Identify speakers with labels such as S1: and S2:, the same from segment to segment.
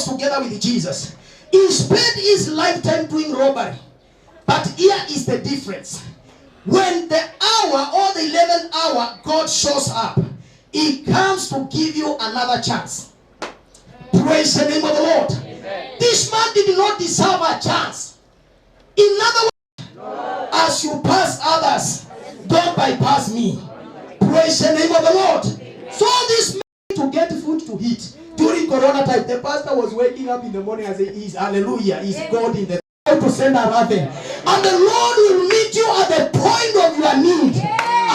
S1: together with Jesus. He spent his lifetime doing robbery. But here is the difference. When the hour or the 11th hour God shows up, He comes to give you another chance. Praise the name of the Lord. Amen. This man did not deserve a chance. In other words, as you pass others, don't bypass me. Praise the name of the Lord. So this man to get food to eat during Corona time, the pastor was waking up in the morning and saying, "Is hallelujah, is God in the to send a raven, and the Lord will meet you at the point of your need."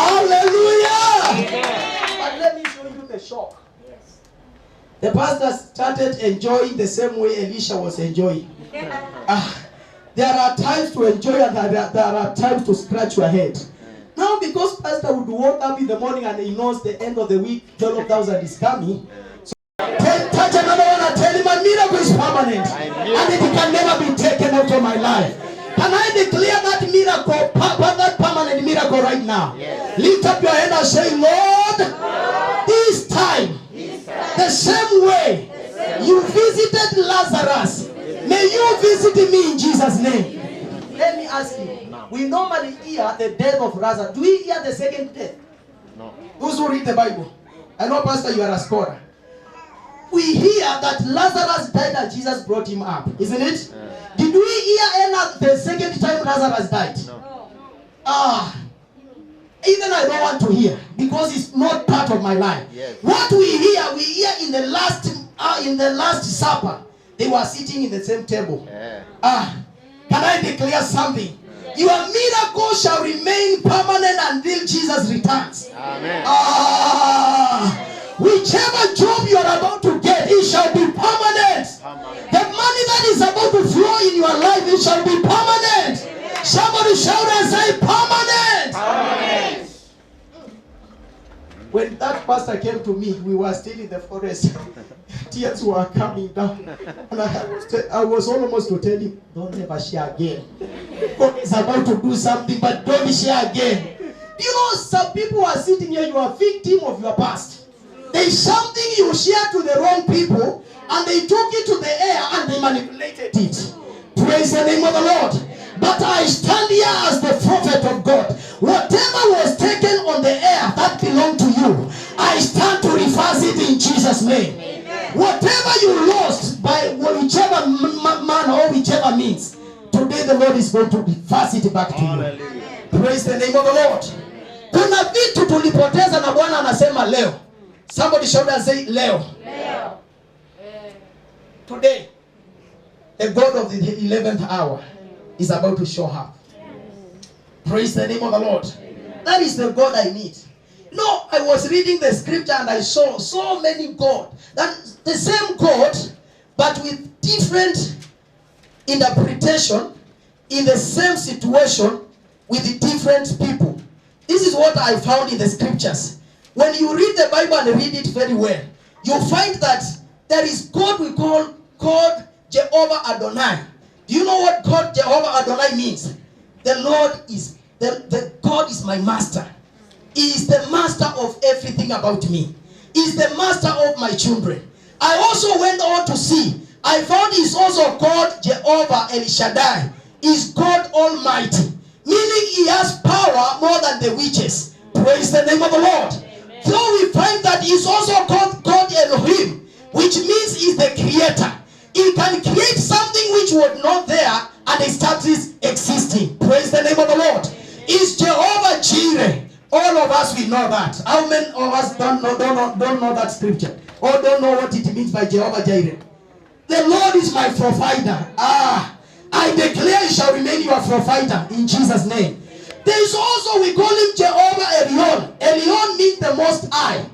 S1: Hallelujah. But let me show you the shock. The pastor started enjoying the same way Elisha was enjoying. There are times to enjoy and there are times to scratch your head. Now, because pastor would wake up in the morning and he knows the end of the week 12,000 is coming, so touch another one and tell him a miracle is permanent and it can never be taken out of my life. Can I declare that miracle, that permanent miracle right now? Yes. Lift up your hand and say, "Lord, this time, the same way you visited Lazarus, may you visit me in Jesus' name." Let me ask you, we normally hear the death of Lazarus. Do we hear the second death? No. Those who read the Bible. I know, Pastor, you are a scholar. We hear that Lazarus died and Jesus brought him up, isn't it? Did we hear the second time Lazarus died? No. Even I don't want to hear because it's not part of my life. Yes. What we hear in the last supper, they were sitting in the same table. Yeah. Can I declare something? Yeah. Your miracle shall remain permanent until Jesus returns. Amen. Whichever job you are about to get, it shall be permanent. The money that is about to flow in your life, it shall be permanent. Amen. Somebody shout and say, "Permanent." Permanent. When that pastor came to me, we were still in the forest. Tears were coming down. And I was almost to tell him, "Don't ever share again. God is about to do something, but don't share again." You know, some people are sitting here, you are a victim of your past. There is something you share to the wrong people, and they took it to the air and they manipulated it. Praise the name of the Lord. But I stand here as the prophet of God. Whatever was taken on the air that belonged to you, I stand to reverse it in Jesus' name. Amen. Whatever you lost by whichever man or whichever means, today the Lord is going to reverse it back to you. Praise the name of the Lord. Kuna vitu tulipoteza na Bwana anasema leo. Somebody shout and say, "Leo." Leo. Today, the God of the 11th hour is about to show up. Praise the name of the Lord. That is the God I need. No, I was reading the scripture and I saw so many God. That the same God, but with different interpretation in the same situation with different people. This is what I found in the scriptures. When you read the Bible and read it very well, you find that there is God we call God Jehovah Adonai. Do you know what God Jehovah Adonai means? The Lord is the God is my master. He is the master of everything about me. He is the master of my children. I also went on to see. I found he is also called Jehovah El Shaddai. He is God Almighty, meaning he has power more than the witches. Praise the name of the Lord. So we find that he is also called God Elohim, which means he is the creator. He can create something which was not there and it starts existing. Praise the name of the Lord. Is Jehovah Jireh. All of us we know that. How many of us don't know that scripture? Or don't know what it means by Jehovah Jireh? The Lord is my provider. I declare he shall remain your provider in Jesus' name. There is also, we call him Jehovah Elion. Elion means the Most High.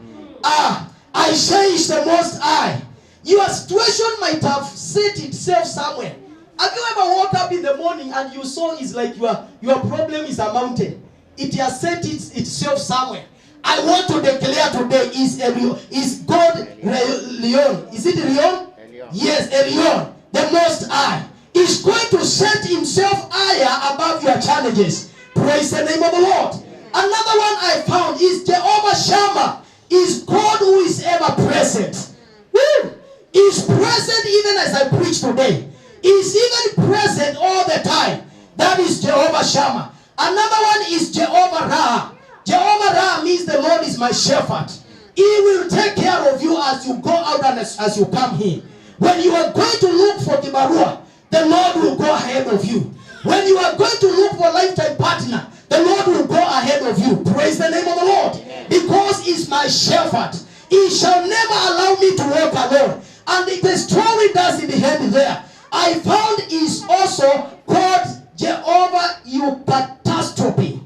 S1: I say it's the Most High. Your situation might have set itself somewhere. Have you ever woke up in the morning and you saw it's like your problem is a mountain? It has set itself somewhere. I want to declare today is God Leon. Is it Leon? Yes, Elion, the Most High, is going to set himself higher above your challenges. Praise the name of the Lord. Another one I found is Jehovah Shammah, is God who is ever present. Woo! is present even as I preach today. Is even present all the time. That is Jehovah Shammah. Another one is Jehovah Ra. Jehovah Ra means the Lord is my shepherd. He will take care of you as you go out and as you come in. When you are going to look for Kibarua, the Lord will go ahead of you. When you are going to look for a lifetime partner, the Lord will go ahead of you. Praise the name of the Lord. Because he's my shepherd. He shall never allow me to walk alone. And the story does in the end there. I found is also called Jehovah Eucatastrophe.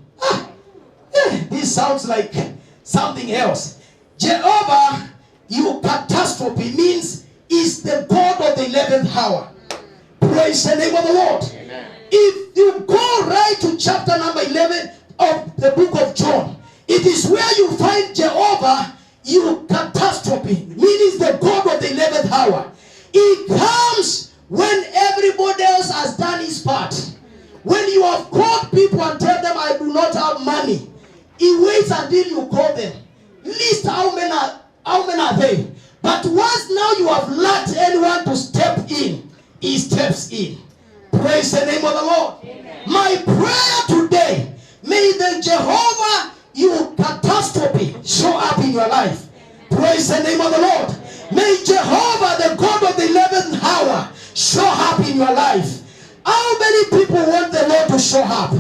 S1: This sounds like something else. Jehovah Eucatastrophe means is the God of the 11th hour. Praise the name of the Lord. Amen. If you go right to chapter number 11 of the book of John, it is where you find Jehovah Eucatastrophe, meaning the God of the 11th hour. He comes when everybody else has done his part. When you have called people and tell them, I do not have money, he waits until you call them. List how many are they? But once now you have lacked anyone to step in, he steps in. Praise the name of the Lord. Amen. My prayer today, may the Jehovah Eucatastrophe show up in your life. Praise the name of the Lord. May Jehovah, the God of the 11th hour, show up in your life. How many people want the Lord to show up?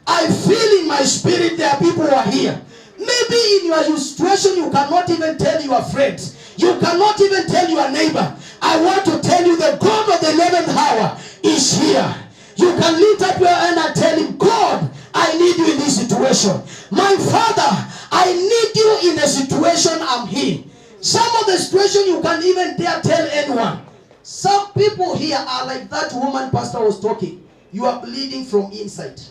S1: I feel in my spirit there are people who are here. Maybe in your situation you cannot even tell your friends. You cannot even tell your neighbor. I want to tell you the God of the 11th hour is here. You can lift up your hand and tell him, God, I need you in this situation. My Father, I need you in the situation I'm in. Some of the situation you can't even dare tell anyone. Some people here are like that woman pastor was talking. You are bleeding from inside.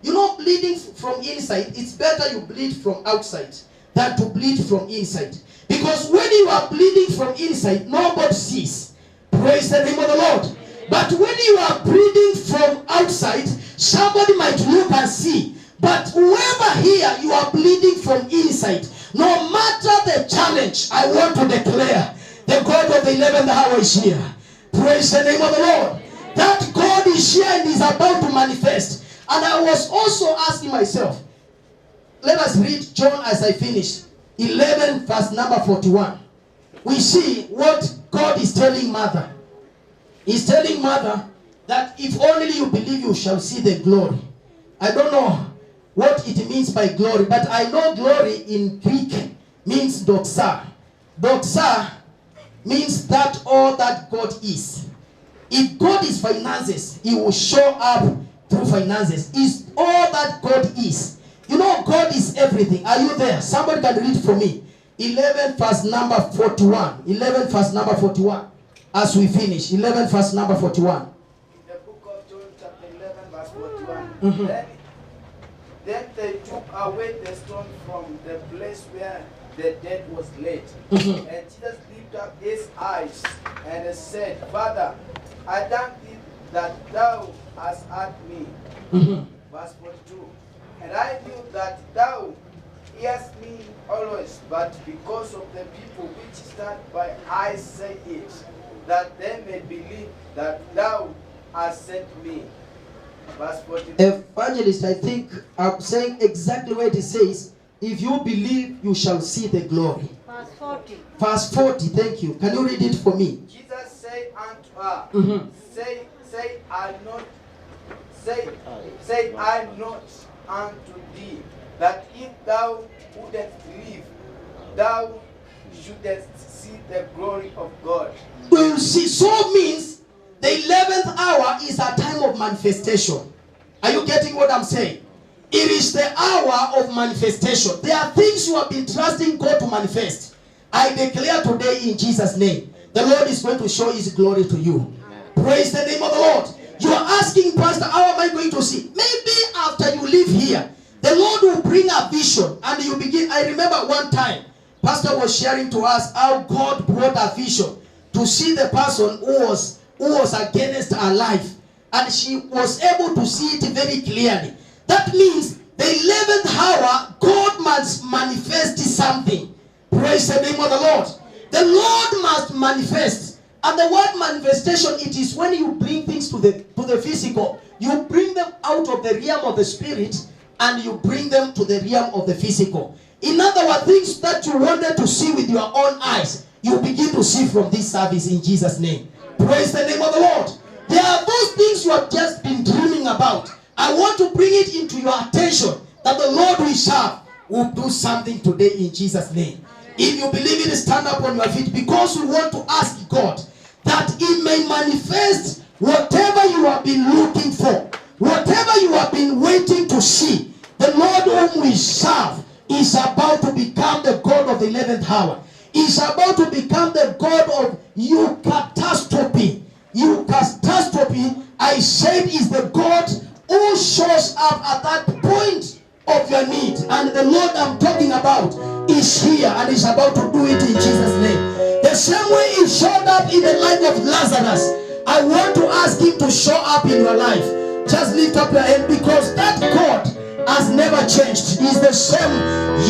S1: You know, bleeding from inside, it's better you bleed from outside than to bleed from inside. Because when you are bleeding from inside, nobody sees. Praise the name of the Lord. But when you are bleeding from outside, somebody might look and see. But whoever here, you are bleeding from inside. No matter the challenge, I want to declare, the God of the 11th hour is here. Praise the name of the Lord. That God is here and is about to manifest. And I was also asking myself, let us read John as I finish. 11 verse number 41. We see what God is telling mother. He's telling mother that if only you believe you shall see the glory. I don't know what it means by glory, but I know glory in Greek means doxa. Doxa means that all that God is. If God is finances, he will show up through finances. Is all that God is. You know, God is everything. Are you there? Somebody can read for me. 11 verse number 41. 11 verse number 41. As we finish. 11 verse number 41.
S2: In the book of John chapter 11 verse 41. Then they took away the stone from the place where the dead was laid. And Jesus lifted up his eyes and said, Father, I thank thee that thou hast heard me. Verse 42. And I knew that thou hearest me always, but because of the people which stand by, I say it, that they may believe that thou hast sent me. Verse 42.
S1: Evangelist, I think I'm saying exactly what it says. If you believe, you shall see the glory.
S3: Verse 40.
S1: Verse 40, thank you. Can you read it for me?
S2: Jesus said unto her, Say I not unto thee, that if thou wouldest believe, thou shouldest see the glory of God.
S1: We'll see. So means the 11th hour is a time of manifestation. Are you getting what I'm saying? It is the hour of manifestation. There are things you have been trusting God to manifest. I declare today in Jesus' name, the Lord is going to show his glory to you. Praise the name of the Lord. You are asking, Pastor, how am I going to see? Maybe after you leave here, the Lord will bring a vision and you begin. I remember one time, Pastor was sharing to us how God brought a vision to see the person who was against her life. And she was able to see it very clearly. That means the 11th hour, God must manifest something. Praise the name of the Lord. The Lord must manifest. And the word manifestation, it is when you bring things to the physical. You bring them out of the realm of the spirit and you bring them to the realm of the physical. In other words, things that you wanted to see with your own eyes, you begin to see from this service in Jesus' name. Praise the name of the Lord. There are those things you have just been dreaming about. I want to bring it into your attention that the Lord we serve will do something today in Jesus' name. If you believe it, stand up on your feet, because we want to ask God that He may manifest whatever you have been looking for, whatever you have been waiting to see. The Lord whom we serve is about to become the God of the 11th hour. Is about to become the God of eucatastrophe. Eucatastrophe, I said, is the God who shows up at that point of your need. And the Lord I'm talking about is here and is about to do it in Jesus' name. The same way He showed up in the life of Lazarus, I want to ask Him to show up in your life. Just lift up your hand, because that God has never changed. He's the same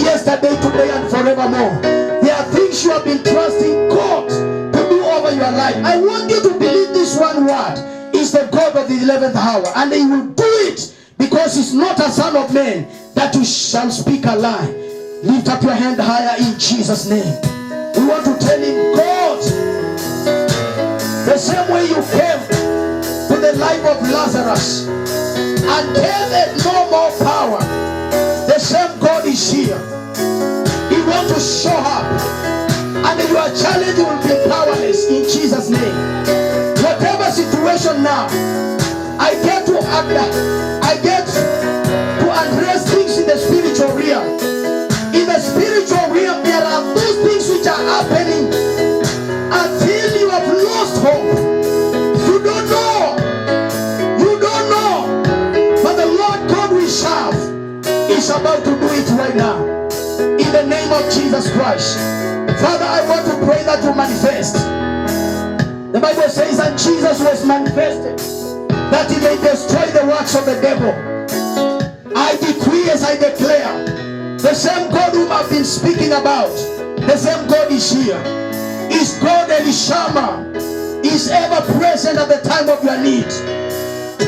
S1: yesterday, today, and forevermore. There are things you have been trusting God to do over your life. I want you to believe this one word is the God of the 11th hour, and He will do it, because He's not a son of man that you shall speak a lie. Lift up your hand higher in Jesus' name. We want to tell Him, God, the same way you came to the life of Lazarus and gave no more power, the same God is here. He wants to show up, and your challenge will be powerless in Jesus' name. Whatever situation now, I get to address things in the spiritual realm. In the spiritual realm, there are those things which are happening until you have lost hope. You don't know. But the Lord God we serve is about to do it right now. In the name of Jesus Christ. Father, I want to pray that you manifest. The Bible says that Jesus was manifested that He may destroy the works of the devil. I decree as I declare, the same God whom I've been speaking about, the same God is here. Is God Elishama, is ever present at the time of your need.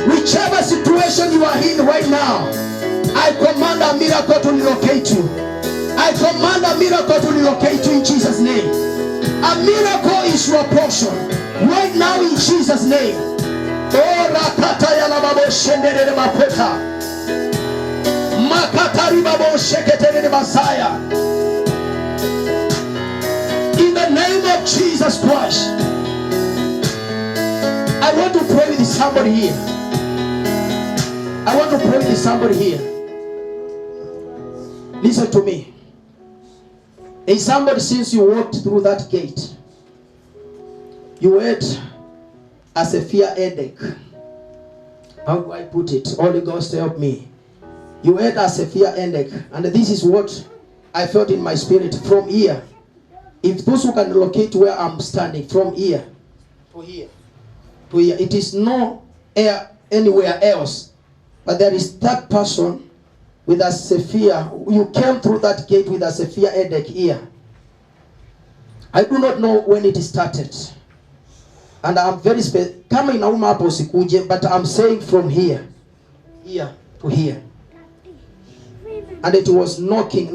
S1: Whichever situation you are in right now, I command a miracle to relocate you. I command a miracle to relocate you in Jesus' name. A miracle is your portion right now in Jesus' name. Oh, rakata yalababo shendere makota. Makatari babo sheketere Messiah. In the name of Jesus Christ. I want to pray with somebody here. I want to pray with somebody here. Listen to me. There is somebody, since you walked through that gate, you had a severe headache. How do I put it? Holy Ghost, help me. You had a severe headache, and this is what I felt in my spirit from here. If those who can locate where I'm standing, from here to here to here, it is no air anywhere else, but there is that person with a severe, you came through that gate with a severe headache here. I do not know when it started, and I'm very coming now, but I'm saying from here to here, and it was knocking.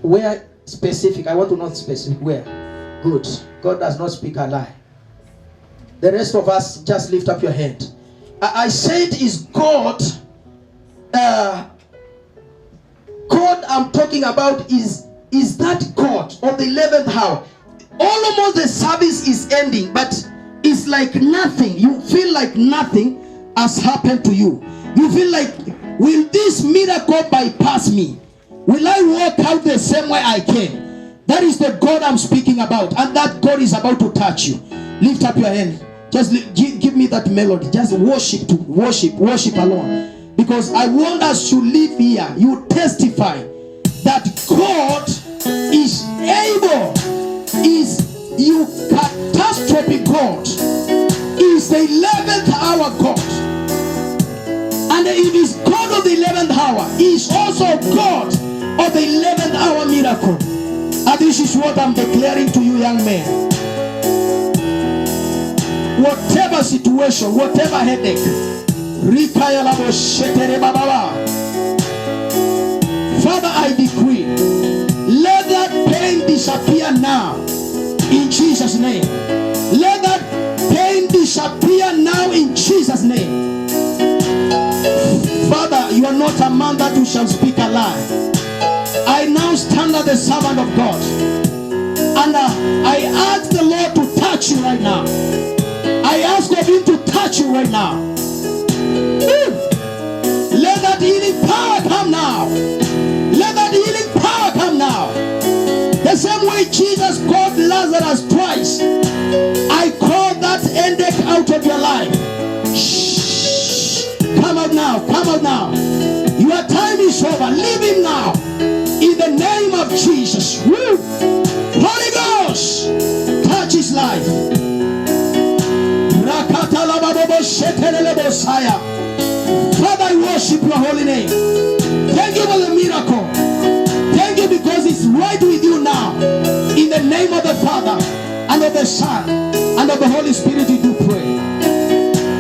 S1: Where specific? I want to know specific where. Good. God does not speak a lie. The rest of us, just lift up your hand. I said is God. God I'm talking about is that God of the 11th hour. Almost the service is ending, but it's like nothing. You feel like nothing has happened to you. You feel like, will this miracle bypass me? Will I walk out the same way I came? That is the God I'm speaking about, and that God is about to touch you. Lift up your hand. Just give me that melody. Just worship alone. Because I want us to live here. You testify that God is able. Is you catastrophic God. Is the 11th hour God. And it is God of the 11th hour. He is also God of the 11th hour miracle. I And this is what I'm declaring to you, young men. Whatever situation, whatever headache, Father, I decree, let that pain disappear now in Jesus' name. Let that pain disappear now in Jesus' name. Father, you are not a man that you shall speak a lie. I now stand as the servant of God, and I ask the Lord to touch you right now. I ask of him to touch you right now. Let that healing power come now. Let that healing power come now. The same way Jesus called Lazarus twice, I call that headache out of your life. Shh. Come out now. Come out now. Your time is over. Leave him now. In the name of Jesus. Woo. Holy Ghost, touch his life. Father, I worship your holy name. Thank you for the miracle. Thank you because it's right with you now. In the name of the Father, and of the Son, and of the Holy Spirit, we do pray.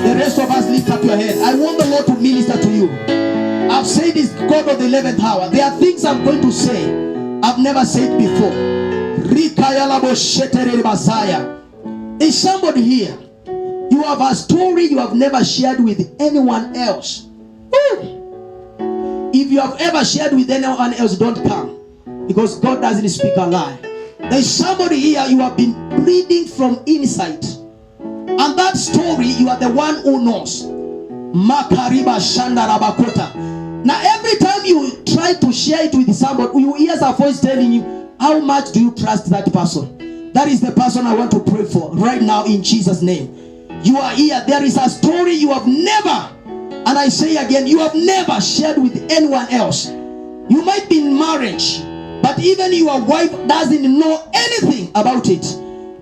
S1: The rest of us, lift up your head. I want the Lord to minister to you. I've said this God of the 11th hour. There are things I'm going to say I've never said before. Is somebody here? You have a story you have never shared with anyone else. If you have ever shared with anyone else, don't come, because God doesn't speak a lie. There's somebody here, you have been bleeding from inside, and that story you are the one who knows. Makariba Shanda Rabakota. Now every time you try to share it with somebody, you hear a voice telling you, how much do you trust that person? That is the person I want to pray for right now in Jesus' name. You are here. There is a story you have never, and I say again, you have never shared with anyone else. You might be in marriage, but even your wife doesn't know anything about it.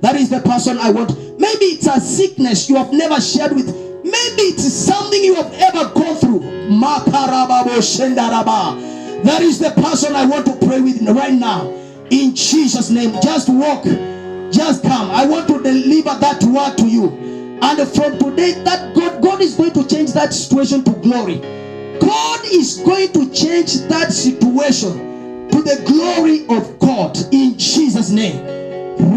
S1: That is the person I want. Maybe it's a sickness you have never shared with. Maybe it's something you have ever gone through. That is the person I want to pray with right now. In Jesus' name, just walk. Just come. I want to deliver that word to you. And from today, that God is going to change that situation to glory. God is going to change that situation to the glory of God in Jesus' name. In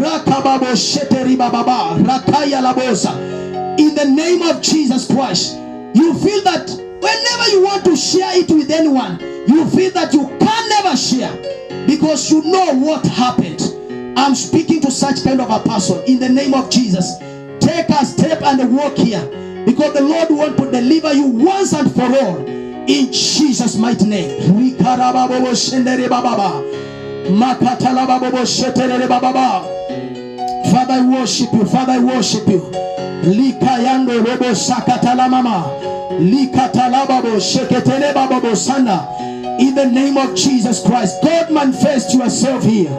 S1: the name of Jesus Christ. You feel that whenever you want to share it with anyone, you feel that you can never share because you know what happened. I'm speaking to such kind of a person in the name of Jesus. Take a step and walk here, because the Lord wants to deliver you once and for all in Jesus' mighty name. Father, I worship you. Father, I worship you. Likayando robo sakatala mama. Likatalababo sheketelebabo sanda. In the name of Jesus Christ, God, manifest yourself here.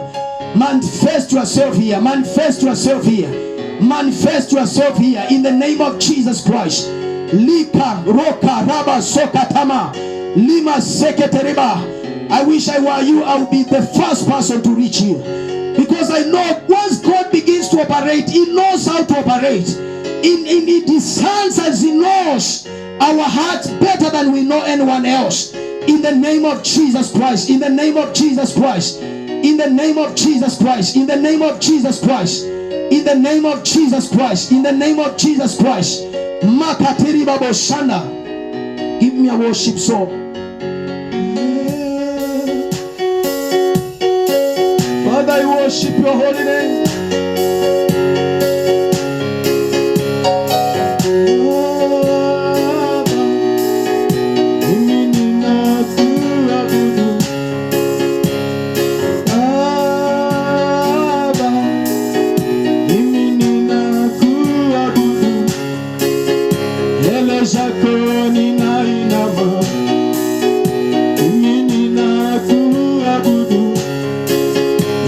S1: Manifest yourself here. Manifest yourself here. Manifest yourself here in the name of Jesus Christ. Lika roka raba sokatama lima seketeriba. I wish I were you. I would be the first person to reach you, because I know once God begins to operate, He knows how to operate. In His hands, as He knows our hearts better than we know anyone else. In the name of Jesus Christ. In the name of Jesus Christ. In the name of Jesus Christ. In the name of Jesus Christ. In the name of Jesus Christ. In the name of Jesus Christ. Makatiri Babo Shanda. Give me a worship song. Father, I worship your holy name.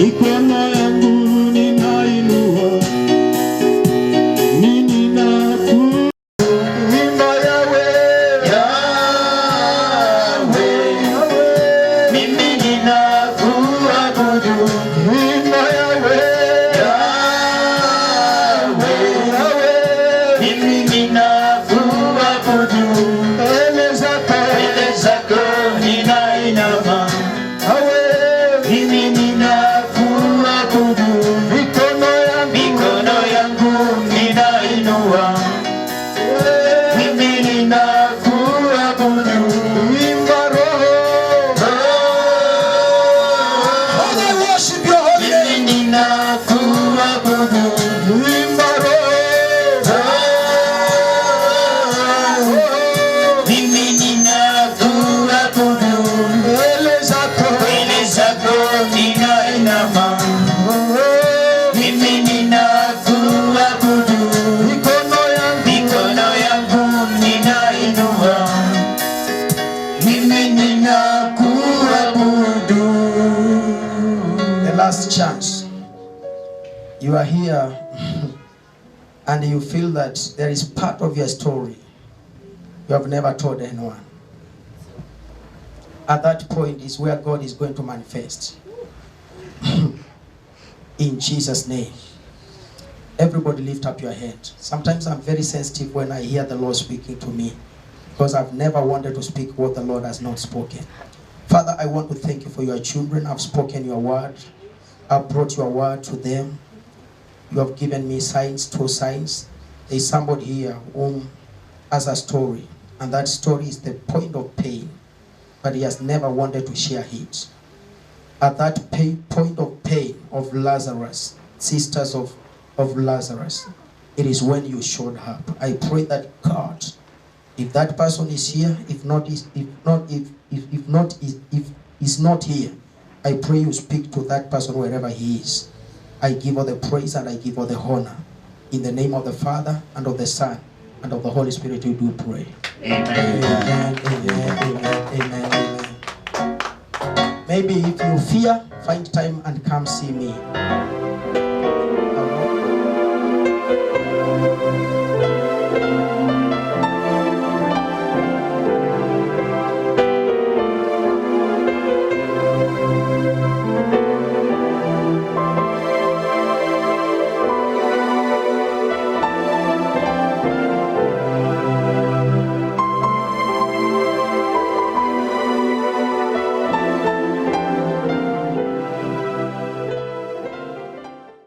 S3: Mikono yangu mimi ninakuabudu, mbele zako ninainama, mimi ninakuabudu, mikono yangu ninainua, mimi ninakuabudu, imba roho.
S1: Father, I worship your holy name.
S3: Mimi ninakuabudu,
S1: Imba roho.
S3: mimi ninakuabudu,
S1: Mbele zako.
S3: mbele zako ninainama, mimi ninakuabudu,
S1: Mikono yangu.
S3: mikono yangu ninainua, mimi ninakuabudu.
S1: The last chance. You are here and you feel that there is part of your story you have never told anyone. At that point is where God is going to manifest. In Jesus' name. Everybody lift up your hand. Sometimes I'm very sensitive when I hear the Lord speaking to me, because I've never wanted to speak what the Lord has not spoken. Father, I want to thank you for your children. I've spoken your word. I've brought your word to them. You have given me signs, 2 signs. There is somebody here whom has a story, and that story is the point of pain, but he has never wanted to share it. At that point of pain of Lazarus, sisters of Lazarus, it is when you showed up. I pray that God, if that person is here, if not here, I pray you speak to that person wherever he is. I give all the praise and I give all the honor. In the name of the Father and of the Son and of the Holy Spirit, you do pray.
S3: Amen.
S1: Amen, amen, amen, amen, amen. Maybe if you fear, find time and come see me.